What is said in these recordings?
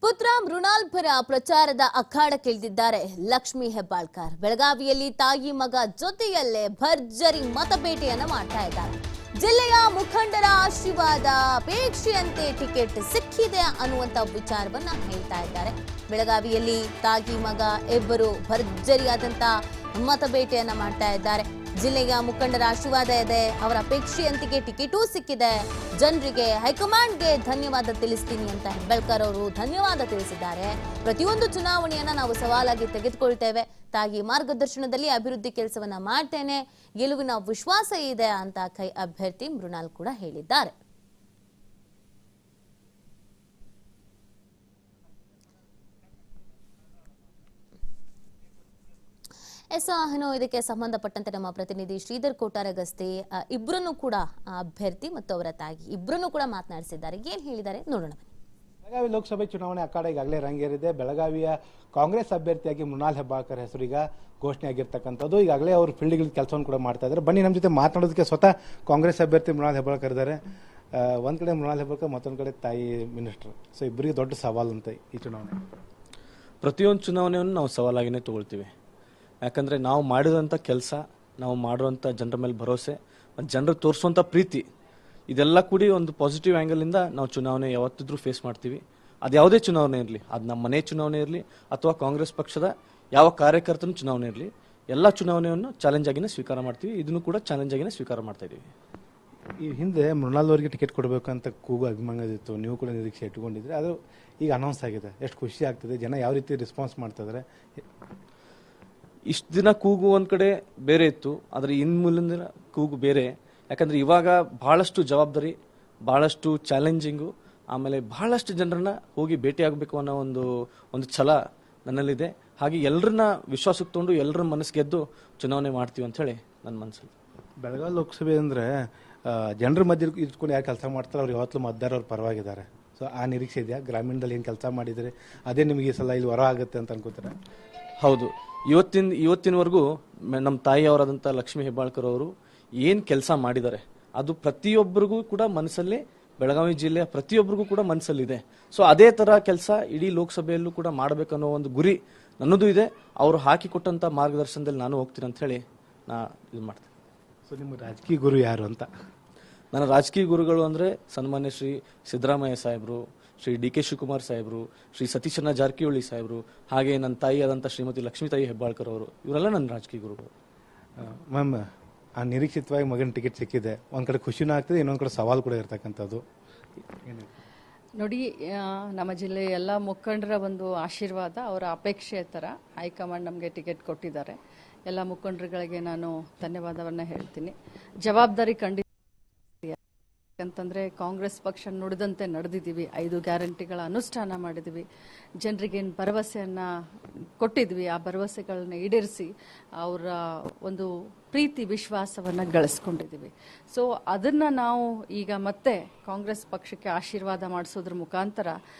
ಪುತ್ರ ಮೃಣಾಲ್ ಪರ ಪ್ರಚಾರದ ಅಖಾಡಕ್ಕಿಳಿದಿದ್ದಾರೆ ಲಕ್ಷ್ಮೀ ಹೆಬ್ಬಾಳ್ಕರ್. ಬೆಳಗಾವಿಯಲ್ಲಿ ತಾಯಿ ಮಗ ಜೊತೆಯಲ್ಲೇ ಭರ್ಜರಿ ಮತಬೇಟೆಯನ್ನ ಮಾಡ್ತಾ ಇದ್ದಾರೆ. ಜಿಲ್ಲೆಯ ಮುಖಂಡರ ಆಶೀರ್ವಾದ ಅಪೇಕ್ಷೆಯಂತೆ ಟಿಕೆಟ್ ಸಿಕ್ಕಿದೆ ಅನ್ನುವಂತ ವಿಚಾರವನ್ನ ಹೇಳ್ತಾ ಇದ್ದಾರೆ. ಬೆಳಗಾವಿಯಲ್ಲಿ ತಾಯಿ ಮಗ ಇಬ್ಬರು ಭರ್ಜರಿಯಾದಂತ ಮತಬೇಟೆಯನ್ನ ಮಾಡ್ತಾ ಇದ್ದಾರೆ. ಜಿಲ್ಲೆಯ ಮುಖಂಡರ ಆಶೀರ್ವಾದ ಇದೆ, ಅವರ ಅಪೇಕ್ಷೆಯಂತೆಗೆ ಟಿಕೆಟೂ ಸಿಕ್ಕಿದೆ. ಜನರಿಗೆ ಹೈಕಮಾಂಡ್ಗೆ ಧನ್ಯವಾದ ತಿಳಿಸ್ತೀನಿ ಅಂತ ಹೆಬ್ಬಾಳ್ಕರ್ ಅವರು ಧನ್ಯವಾದ ತಿಳಿಸಿದ್ದಾರೆ. ಪ್ರತಿಯೊಂದು ಚುನಾವಣೆಯನ್ನ ನಾವು ಸವಾಲಾಗಿ ತೆಗೆದುಕೊಳ್ತೇವೆ, ತಾಯಿ ಮಾರ್ಗದರ್ಶನದಲ್ಲಿ ಅಭಿವೃದ್ಧಿ ಕೆಲಸವನ್ನ ಮಾಡ್ತೇನೆ, ಗೆಲುವಿನ ವಿಶ್ವಾಸ ಇದೆ ಅಂತ ಕೈ ಅಭ್ಯರ್ಥಿ ಮೃಣಾಲ್ ಕೂಡ ಹೇಳಿದ್ದಾರೆ. ಇದಕ್ಕೆ ಸಂಬಂಧಪಟ್ಟಂತೆ ನಮ್ಮ ಪ್ರತಿನಿಧಿ ಶ್ರೀಧರ್ ಕೋಟಾರಗಸ್ತಿ ಇಬ್ಬರನ್ನು ಕೂಡ ಅಭ್ಯರ್ಥಿ ಮತ್ತು ಅವರ ತಾಯಿ ಇಬ್ಬರನ್ನು ಕೂಡ ಮಾತನಾಡಿಸಿದ್ದಾರೆ. ಏನ್ ಹೇಳಿದ್ದಾರೆ ನೋಡೋಣ. ಬೆಳಗಾವಿ ಲೋಕಸಭೆ ಚುನಾವಣೆ ಅಖಾಡ ಈಗಾಗಲೇ ರಂಗೇರಿದೆ. ಬೆಳಗಾವಿಯ ಕಾಂಗ್ರೆಸ್ ಅಭ್ಯರ್ಥಿಯಾಗಿ ಮೃಣಾಲ್ ಹೆಬ್ಬಾಳ್ಕರ್ ಹೆಸರು ಈಗ ಘೋಷಣೆ ಆಗಿರ್ತಕ್ಕಂಥದ್ದು. ಈಗಾಗಲೇ ಅವರು ಫೀಲ್ಡ್ಗಳ ಕೆಲಸವನ್ನು ಕೂಡ ಮಾಡ್ತಾ ಇದ್ದಾರೆ. ಬನ್ನಿ ನಮ್ಮ ಜೊತೆ ಮಾತನಾಡೋದಕ್ಕೆ ಸ್ವತಃ ಕಾಂಗ್ರೆಸ್ ಅಭ್ಯರ್ಥಿ ಮೃಣಾಲ್ ಹೆಬ್ಬಾಳ್ಕರ್ ಇದ್ದಾರೆ. ಒಂದ್ ಕಡೆ ಮೃಣಾಲ್ ಹೆಬ್ಬಾಳ್ಕರ್, ಮತ್ತೊಂದು ಕಡೆ ತಾಯಿ ಮಿನಿಸ್ಟರ್. ಸೊ ಇಬ್ಬರಿಗೆ ದೊಡ್ಡ ಸವಾಲು ಅಂತ ಈ ಚುನಾವಣೆ. ಪ್ರತಿಯೊಂದು ಚುನಾವಣೆಯನ್ನು ನಾವು ಸವಾಲಾಗಿನೇ ತಗೊಳ್ತೀವಿ. ಯಾಕಂದರೆ ನಾವು ಮಾಡಿರೋಂಥ ಕೆಲಸ, ನಾವು ಮಾಡುವಂಥ ಜನರ ಮೇಲೆ ಭರವಸೆ ಮತ್ತು ಜನರಿಗೆ ತೋರಿಸುವಂಥ ಪ್ರೀತಿ, ಇದೆಲ್ಲ ಕೂಡಿ ಒಂದು ಪಾಸಿಟಿವ್ ಆ್ಯಂಗಲಿಂದ ನಾವು ಚುನಾವಣೆ ಯಾವತ್ತಿದ್ರೂ ಫೇಸ್ ಮಾಡ್ತೀವಿ. ಅದು ಯಾವುದೇ ಚುನಾವಣೆ ಇರಲಿ, ಅದು ನಮ್ಮ ಮನೆ ಚುನಾವಣೆ ಇರಲಿ ಅಥವಾ ಕಾಂಗ್ರೆಸ್ ಪಕ್ಷದ ಯಾವ ಕಾರ್ಯಕರ್ತನ ಚುನಾವಣೆ ಇರಲಿ, ಎಲ್ಲ ಚುನಾವಣೆಯನ್ನು ಚಾಲೆಂಜ್ ಆಗಿನೇ ಸ್ವೀಕಾರ ಮಾಡ್ತೀವಿ. ಇದನ್ನು ಕೂಡ ಚಾಲೆಂಜ್ ಆಗಿನೇ ಸ್ವೀಕಾರ ಮಾಡ್ತಾ ಇದ್ದೀವಿ. ಈ ಹಿಂದೆ ಮೃಣಾಲ್ ಅವರಿಗೆ ಟಿಕೆಟ್ ಕೊಡಬೇಕು ಅಂತ ಕೂಗು ಅಭಿಮಾನದಿತ್ತು, ನೀವು ಕೂಡ ನಿರೀಕ್ಷೆ ಇಟ್ಟುಕೊಂಡಿದ್ರೆ. ಅದು ಈಗ ಅನೌನ್ಸ್ ಆಗಿದೆ. ಎಷ್ಟು ಖುಷಿ ಆಗ್ತದೆ, ಜನ ಯಾವ ರೀತಿ ರೆಸ್ಪಾನ್ಸ್ ಮಾಡ್ತಾ ಇದ್ದಾರೆ? ಇಷ್ಟು ದಿನ ಕೂಗು ಒಂದು ಕಡೆ ಬೇರೆ ಇತ್ತು, ಆದರೆ ಇನ್ನು ಮುಂದಿನ ಕೂಗು ಬೇರೆ. ಯಾಕಂದರೆ ಇವಾಗ ಬಹಳಷ್ಟು ಜವಾಬ್ದಾರಿ, ಬಹಳಷ್ಟು ಚಾಲೆಂಜಿಂಗು, ಆಮೇಲೆ ಬಹಳಷ್ಟು ಜನರನ್ನ ಹೋಗಿ ಭೇಟಿಯಾಗಬೇಕು ಅನ್ನೋ ಒಂದು ಛಲ ನನ್ನಲ್ಲಿದೆ. ಹಾಗೆ ಎಲ್ಲರನ್ನ ವಿಶ್ವಾಸಕ್ಕೆ ತಗೊಂಡು ಎಲ್ಲರ ಮನಸ್ಸು ಗೆದ್ದು ಚುನಾವಣೆ ಮಾಡ್ತೀವಿ ಅಂತ ಹೇಳಿ ನನ್ನ ಮನಸ್ಸಲ್ಲಿ. ಬೆಳಗಾವಿ ಲೋಕಸಭೆ ಅಂದರೆ ಜನರ ಮಧ್ಯೆ ಇಟ್ಕೊಂಡು ಯಾರು ಕೆಲಸ ಮಾಡ್ತಾರೆ ಅವ್ರು ಯಾವತ್ತೂ ಮತದಾರ ಅವ್ರ ಪರವಾಗಿದ್ದಾರೆ. ಸೊ ಆ ನಿರೀಕ್ಷೆ ಇದೆಯಾ? ಗ್ರಾಮೀಣದಲ್ಲಿ ಏನು ಕೆಲಸ ಮಾಡಿದರೆ ಅದೇ ನಿಮಗೆ ಈ ಸಲ ಇಲ್ಲಿ ಹೊರ ಆಗುತ್ತೆ ಅಂತ ಅನ್ಕೋತಾರೆ? ಹೌದು, ಇವತ್ತಿನವರೆಗೂ ನಮ್ಮ ತಾಯಿಯವರಾದಂಥ ಲಕ್ಷ್ಮೀ ಹೆಬ್ಬಾಳ್ಕರ್ ಅವರು ಏನು ಕೆಲಸ ಮಾಡಿದ್ದಾರೆ ಅದು ಪ್ರತಿಯೊಬ್ಬರಿಗೂ ಕೂಡ ಮನಸ್ಸಲ್ಲಿ, ಬೆಳಗಾವಿ ಜಿಲ್ಲೆಯ ಪ್ರತಿಯೊಬ್ಬರಿಗೂ ಕೂಡ ಮನಸ್ಸಲ್ಲಿದೆ. ಸೊ ಅದೇ ಥರ ಕೆಲಸ ಇಡೀ ಲೋಕಸಭೆಯಲ್ಲೂ ಕೂಡ ಮಾಡಬೇಕನ್ನೋ ಒಂದು ಗುರಿ ನನ್ನದು ಇದೆ. ಅವರು ಹಾಕಿಕೊಟ್ಟಂಥ ಮಾರ್ಗದರ್ಶನದಲ್ಲಿ ನಾನು ಹೋಗ್ತೀನಿ ಅಂತ ಹೇಳಿ ನಾ ಇದು ಮಾಡ್ತೀನಿ. ಸೊ ನಿಮ್ಮ ರಾಜಕೀಯ ಗುರು ಯಾರು ಅಂತ? ನನ್ನ ರಾಜಕೀಯ ಗುರುಗಳು ಅಂದರೆ ಸನ್ಮಾನ್ಯ ಶ್ರೀ ಸಿದ್ದರಾಮಯ್ಯ ಸಾಹೇಬರು, ಶ್ರೀ ಡಿ.ಕೆ. ಶಿವಕುಮಾರ್ ಸಾಹೇಬರು, ಶ್ರೀ ಸತೀಶಣ್ಣ ಜಾರಕಿಹೊಳಿ ಸಾಹೇಬರು, ಹಾಗೆ ನನ್ನ ತಾಯಿಯಾದಂಥ ಶ್ರೀಮತಿ ಲಕ್ಷ್ಮೀತಾಯಿ ಹೆಬ್ಬಾಳ್ಕರ್ ಅವರು, ಇವರೆಲ್ಲ ನನ್ನ ರಾಜಕೀಯ ಗುರುಗಳು. ಮ್ಯಾಮ್, ಆ ನಿರೀಕ್ಷಿತವಾಗಿ ಮಗನ ಟಿಕೆಟ್ ಸಿಕ್ಕಿದೆ. ಒಂದು ಕಡೆ ಖುಷಿನೂ ಆಗ್ತದೆ, ಇನ್ನೊಂದು ಕಡೆ ಸವಾಲು ಕೂಡ ಇರ್ತಕ್ಕಂಥದ್ದು. ನೋಡಿ, ನಮ್ಮ ಜಿಲ್ಲೆಯ ಎಲ್ಲ ಮುಖಂಡರ ಒಂದು ಆಶೀರ್ವಾದ, ಅವರ ಅಪೇಕ್ಷೆ ಥರ ಹೈಕಮಾಂಡ್ ನಮಗೆ ಟಿಕೆಟ್ ಕೊಟ್ಟಿದ್ದಾರೆ. ಎಲ್ಲ ಮುಖಂಡರುಗಳಿಗೆ ನಾನು ಧನ್ಯವಾದವನ್ನು ಹೇಳ್ತೀನಿ. ಜವಾಬ್ದಾರಿ ಖಂಡಿತ ಯಾಕಂತಂದರೆ ಕಾಂಗ್ರೆಸ್ ಪಕ್ಷ ನುಡಿದಂತೆ ನಡೆದಿದ್ದೀವಿ, 5 ಗ್ಯಾರಂಟಿಗಳ ಅನುಷ್ಠಾನ ಮಾಡಿದ್ವಿ, ಜನರಿಗೇನು ಭರವಸೆಯನ್ನು ಕೊಟ್ಟಿದ್ವಿ ಆ ಭರವಸೆಗಳನ್ನ ಈಡೇರಿಸಿ ಅವರ ಒಂದು ಪ್ರೀತಿ ವಿಶ್ವಾಸವನ್ನು ಗಳಿಸ್ಕೊಂಡಿದ್ದೀವಿ. ಸೊ ಅದನ್ನು ನಾವು ಈಗ ಮತ್ತೆ ಕಾಂಗ್ರೆಸ್ ಪಕ್ಷಕ್ಕೆ ಆಶೀರ್ವಾದ ಮಾಡಿಸೋದ್ರ ಮುಖಾಂತರ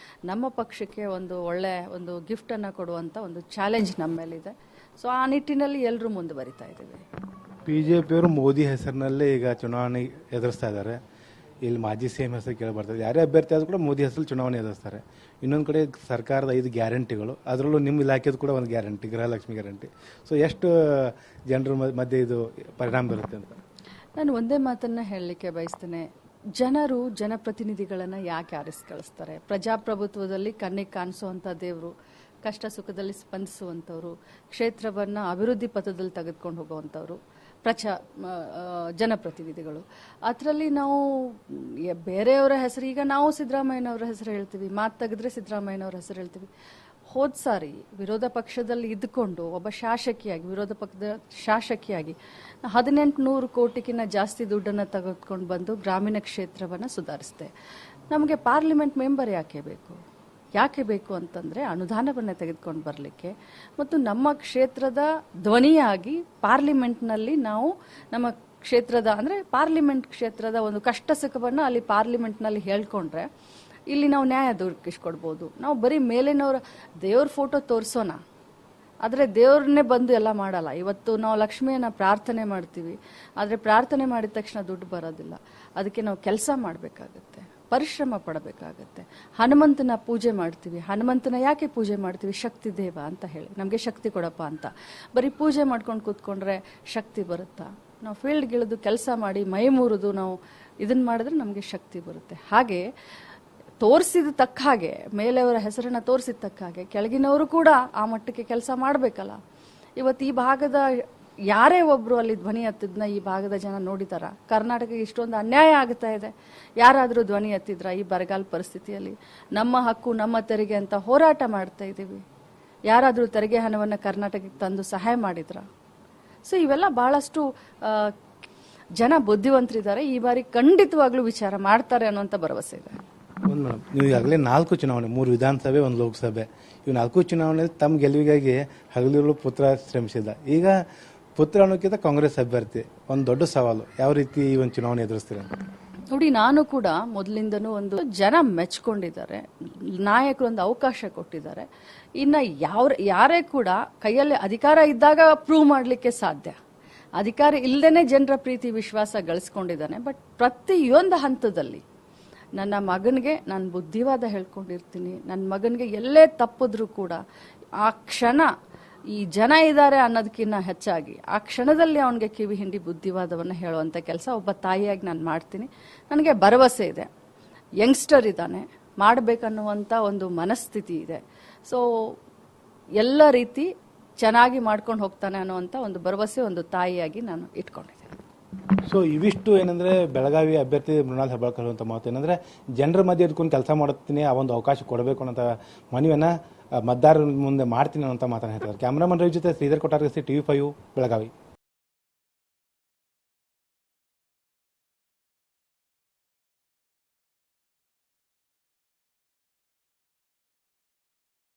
ನಮ್ಮ ಪಕ್ಷಕ್ಕೆ ಒಂದು ಒಳ್ಳೆ ಒಂದು ಗಿಫ್ಟನ್ನು ಕೊಡುವಂಥ ಒಂದು ಚಾಲೆಂಜ್ ನಮ್ಮ ಮೇಲಿದೆ. ಸೊ ಆ ನಿಟ್ಟಿನಲ್ಲಿ ಎಲ್ಲರೂ ಮುಂದುವರಿತಾ ಇದ್ದೀವಿ. ಬಿಜೆಪಿಯವರು ಮೋದಿ ಹೆಸರಿನಲ್ಲೇ ಈಗ ಚುನಾವಣೆ ಎದುರಿಸ್ತಾ ಇದ್ದಾರೆ. ಇಲ್ಲಿ ಮಾಜಿ ಸಿಎಂ ಹೆಸರು ಕೇಳಿಬರ್ತದೆ. ಯಾರೇ ಅಭ್ಯರ್ಥಿ ಆದರೂ ಕೂಡ ಮೋದಿ ಹೆಸರು ಚುನಾವಣೆ ಎದುರಿಸ್ತಾರೆ. ಇನ್ನೊಂದು ಕಡೆ ಸರ್ಕಾರದ 5 ಗ್ಯಾರಂಟಿಗಳು, ಅದರಲ್ಲೂ ನಿಮ್ಮ ಇಲಾಖೆದು ಕೂಡ ಒಂದು ಗ್ಯಾರಂಟಿ, ಗೃಹಲಕ್ಷ್ಮಿ ಗ್ಯಾರಂಟಿ. ಸೊ ಎಷ್ಟು ಜನರ ಮಧ್ಯೆ ಇದು ಪರಿಣಾಮ ಬರುತ್ತೆ ಅಂತ ನಾನು ಒಂದೇ ಮಾತನ್ನು ಹೇಳಲಿಕ್ಕೆ ಬಯಸ್ತೇನೆ. ಜನರು ಜನಪ್ರತಿನಿಧಿಗಳನ್ನು ಯಾಕೆ ಆರಿಸ್ಕಳಿಸ್ತಾರೆ? ಪ್ರಜಾಪ್ರಭುತ್ವದಲ್ಲಿ ಕಣ್ಣಿಗೆ ಕಾಣಿಸುವಂಥ ದೇವರು, ಕಷ್ಟ ಸುಖದಲ್ಲಿ ಸ್ಪಂದಿಸುವಂಥವ್ರು, ಕ್ಷೇತ್ರವನ್ನು ಅಭಿವೃದ್ಧಿ ಪಥದಲ್ಲಿ ತೆಗೆದುಕೊಂಡು ಹೋಗುವಂಥವ್ರು ಜನಪ್ರತಿನಿಧಿಗಳು. ಅದರಲ್ಲಿ ನಾವು ಬೇರೆಯವರ ಹೆಸರು, ಈಗ ನಾವು ಸಿದ್ದರಾಮಯ್ಯನವರ ಹೆಸರು ಹೇಳ್ತೀವಿ, ಮಾತು ತೆಗೆದ್ರೆ ಸಿದ್ದರಾಮಯ್ಯನವರ ಹೆಸರು ಹೇಳ್ತೀವಿ. ಹೋದ ಸಾರಿ ವಿರೋಧ ಪಕ್ಷದಲ್ಲಿ ಇದ್ದುಕೊಂಡು ಒಬ್ಬ ಶಾಸಕಿಯಾಗಿ, ವಿರೋಧ ಪಕ್ಷದ ಶಾಸಕಿಯಾಗಿ 1800 ಕೋಟಿಗಿಂತ ಜಾಸ್ತಿ ದುಡ್ಡನ್ನು ತೆಗೆದುಕೊಂಡು ಬಂದು ಗ್ರಾಮೀಣ ಕ್ಷೇತ್ರವನ್ನು ಸುಧಾರಿಸಿದೆ. ನಮಗೆ ಪಾರ್ಲಿಮೆಂಟ್ ಮೆಂಬರ್ ಯಾಕೆ ಬೇಕು ಅಂತಂದರೆ ಅನುದಾನವನ್ನು ತೆಗೆದುಕೊಂಡು ಬರಲಿಕ್ಕೆ ಮತ್ತು ನಮ್ಮ ಕ್ಷೇತ್ರದ ಧ್ವನಿಯಾಗಿ ಪಾರ್ಲಿಮೆಂಟ್ನಲ್ಲಿ ನಾವು ನಮ್ಮ ಕ್ಷೇತ್ರದ ಅಂದರೆ ಪಾರ್ಲಿಮೆಂಟ್ ಕ್ಷೇತ್ರದ ಒಂದು ಕಷ್ಟ ಸುಖವನ್ನು ಅಲ್ಲಿ ಪಾರ್ಲಿಮೆಂಟ್ನಲ್ಲಿ ಹೇಳ್ಕೊಂಡ್ರೆ ಇಲ್ಲಿ ನಾವು ನ್ಯಾಯ ದೊರಕಿಸ್ಕೊಡ್ಬೋದು. ನಾವು ಬರೀ ಮೇಲಿನವರ ದೇವ್ರ ಫೋಟೋ ತೋರಿಸೋಣ, ಆದರೆ ದೇವ್ರನ್ನೇ ಬಂದು ಎಲ್ಲ ಮಾಡಲ್ಲ. ಇವತ್ತು ನಾವು ಲಕ್ಷ್ಮಿಯನ್ನು ಪ್ರಾರ್ಥನೆ ಮಾಡ್ತೀವಿ, ಆದರೆ ಪ್ರಾರ್ಥನೆ ಮಾಡಿದ ತಕ್ಷಣ ದುಡ್ಡು ಬರೋದಿಲ್ಲ. ಅದಕ್ಕೆ ನಾವು ಕೆಲಸ ಮಾಡಬೇಕಾಗತ್ತೆ. ಪರಿಶ್ರಮ ಪಡಬೇಕಾಗತ್ತೆ. ಹನುಮಂತನ ಪೂಜೆ ಮಾಡ್ತೀವಿ. ಹನುಮಂತನ ಯಾಕೆ ಪೂಜೆ ಮಾಡ್ತೀವಿ? ಶಕ್ತಿ ದೇವ ಅಂತ ಹೇಳಿ, ನಮಗೆ ಶಕ್ತಿ ಕೊಡಪ್ಪ ಅಂತ. ಬರೀ ಪೂಜೆ ಮಾಡ್ಕೊಂಡು ಕೂತ್ಕೊಂಡ್ರೆ ಶಕ್ತಿ ಬರುತ್ತಾ? ನಾವು ಫೀಲ್ಡ್ಗಿಳಿದು ಕೆಲಸ ಮಾಡಿ ಮೈ ಮುರಿದು ನಾವು ಇದನ್ನ ಮಾಡಿದ್ರೆ ನಮಗೆ ಶಕ್ತಿ ಬರುತ್ತೆ. ಹಾಗೆ ತೋರಿಸಿದ ತಕ್ಕ ಹಾಗೆ, ಮೇಲೆಯವರ ಹೆಸರನ್ನ ತೋರಿಸಿದ ತಕ್ಕ ಹಾಗೆ ಕೆಳಗಿನವರು ಕೂಡ ಆ ಮಟ್ಟಕ್ಕೆ ಕೆಲಸ ಮಾಡಬೇಕಲ್ಲ. ಇವತ್ತು ಈ ಭಾಗದ ಯಾರೇ ಒಬ್ರು ಅಲ್ಲಿ ಧ್ವನಿ ಎತ್ತಿದ್ನ ಈ ಭಾಗದ ಜನ ನೋಡಿದಾರ? ಕರ್ನಾಟಕಕ್ಕೆ ಇಷ್ಟೊಂದು ಅನ್ಯಾಯ ಆಗ್ತಾ ಇದೆ, ಯಾರಾದರೂ ಧ್ವನಿ ಎತ್ತಿದ್ರ? ಈ ಬರಗಾಲ ಪರಿಸ್ಥಿತಿಯಲ್ಲಿ ನಮ್ಮ ಹಕ್ಕು ನಮ್ಮ ತೆರಿಗೆ ಅಂತ ಹೋರಾಟ ಮಾಡ್ತಾ ಇದ್ದೀವಿ. ಯಾರಾದರೂ ತೆರಿಗೆ ಹಣವನ್ನು ಕರ್ನಾಟಕಕ್ಕೆ ತಂದು ಸಹಾಯ ಮಾಡಿದ್ರ? ಸೊ ಇವೆಲ್ಲ ಬಹಳಷ್ಟು ಜನ ಬುದ್ಧಿವಂತರಿದ್ದಾರೆ. ಈ ಬಾರಿ ಖಂಡಿತವಾಗ್ಲೂ ವಿಚಾರ ಮಾಡ್ತಾರೆ ಅನ್ನುವಂಥ ಭರವಸೆ ಇದೆ. ಒಂದು ಮೇಡಮ್, ನೀವು ಈಗಾಗಲೇ 4 ಚುನಾವಣೆ, 3 ವಿಧಾನಸಭೆ, 1 ಲೋಕಸಭೆ, ಇವು 4 ಚುನಾವಣೆಯಲ್ಲಿ ತಮ್ಮ ಗೆಲುವಿಗಾಗಿ ಹಗಲಿರುಳು ಪುತ್ರ ಶ್ರಮಿಸಿದ. ಈಗ ಪುತ್ರ ಅನ್ನೋಕ್ಕಿಂತ ಕಾಂಗ್ರೆಸ್ ಅಭ್ಯರ್ಥಿ ಒಂದು ದೊಡ್ಡ ಸವಾಲು. ಯಾವ ರೀತಿ ಈ ಒಂದು ಚುನಾವಣೆ ಎದುರಿಸ್ತೀರ? ನೋಡಿ, ನಾನು ಕೂಡ ಮೊದಲಿಂದನೂ ಒಂದು ಜನ ಮೆಚ್ಕೊಂಡಿದ್ದಾರೆ, ನಾಯಕರು ಒಂದು ಅವಕಾಶ ಕೊಟ್ಟಿದ್ದಾರೆ. ಇನ್ನು ಯಾರೇ ಕೂಡ ಕೈಯಲ್ಲಿ ಅಧಿಕಾರ ಇದ್ದಾಗ ಪ್ರೂವ್ ಮಾಡಲಿಕ್ಕೆ ಸಾಧ್ಯ. ಅಧಿಕಾರ ಇಲ್ಲದೇನೆ ಜನರ ಪ್ರೀತಿ ವಿಶ್ವಾಸ ಗಳಿಸ್ಕೊಂಡಿದ್ದಾನೆ. ಬಟ್ ಪ್ರತಿಯೊಂದು ಹಂತದಲ್ಲಿ ನನ್ನ ಮಗನಿಗೆ ನಾನು ಬುದ್ಧಿವಾದ ಹೇಳ್ಕೊಂಡಿರ್ತೀನಿ. ನನ್ನ ಮಗನಿಗೆ ಎಲ್ಲೇ ತಪ್ಪಿದ್ರೂ ಕೂಡ ಆ ಕ್ಷಣ ಈ ಜನ ಇದ್ದಾರೆ ಅನ್ನೋದಕ್ಕಿಂತ ಹೆಚ್ಚಾಗಿ ಆ ಕ್ಷಣದಲ್ಲಿ ಅವನಿಗೆ ಕಿವಿ ಹಿಂಡಿ ಬುದ್ಧಿವಾದವನ್ನು ಹೇಳುವಂಥ ಕೆಲಸ ಒಬ್ಬ ತಾಯಿಯಾಗಿ ನಾನು ಮಾಡ್ತೀನಿ. ನನಗೆ ಭರವಸೆ ಇದೆ, ಯಂಗ್ಸ್ಟರ್ ಇದ್ದಾನೆ, ಮಾಡಬೇಕನ್ನುವಂಥ ಒಂದು ಮನಸ್ಥಿತಿ ಇದೆ. ಸೊ ಎಲ್ಲ ರೀತಿ ಚೆನ್ನಾಗಿ ಮಾಡ್ಕೊಂಡು ಹೋಗ್ತಾನೆ ಅನ್ನುವಂಥ ಒಂದು ಭರವಸೆ ಒಂದು ತಾಯಿಯಾಗಿ ನಾನು ಇಟ್ಕೊಂಡಿದ್ದೇನೆ. ಸೊ ಇವಿಷ್ಟು ಏನಂದ್ರೆ ಬೆಳಗಾವಿ ಅಭ್ಯರ್ಥಿ ಮೃಣಾಲ್ ಹೆಬ್ಬಾಳ್ಕರ್ ಅಂತ ಮಾತು ಏನಂದ್ರೆ ಜನರ ಮಧ್ಯೆ ಇದ್ಕೊಂಡು ಕೆಲಸ ಮಾಡುತ್ತೀನಿ, ಆ ಒಂದು ಅವಕಾಶ ಕೊಡಬೇಕು ಅನ್ನೋ ಮನವಿಯನ್ನ ಮತದಾರರ ಮುಂದೆ ಮಾಡ್ತೀನಿ ಅನ್ನೋ ಮಾತನ್ನ ಹೇಳ್ತಾರೆ. ಕ್ಯಾಮ್ರಾಮನ್ ರವಿ ಜೊತೆ ಶ್ರೀಧರ್ ಕೊಟ್ಟಾರ್ಗಸಿ, TV5 ಬೆಳಗಾವಿ.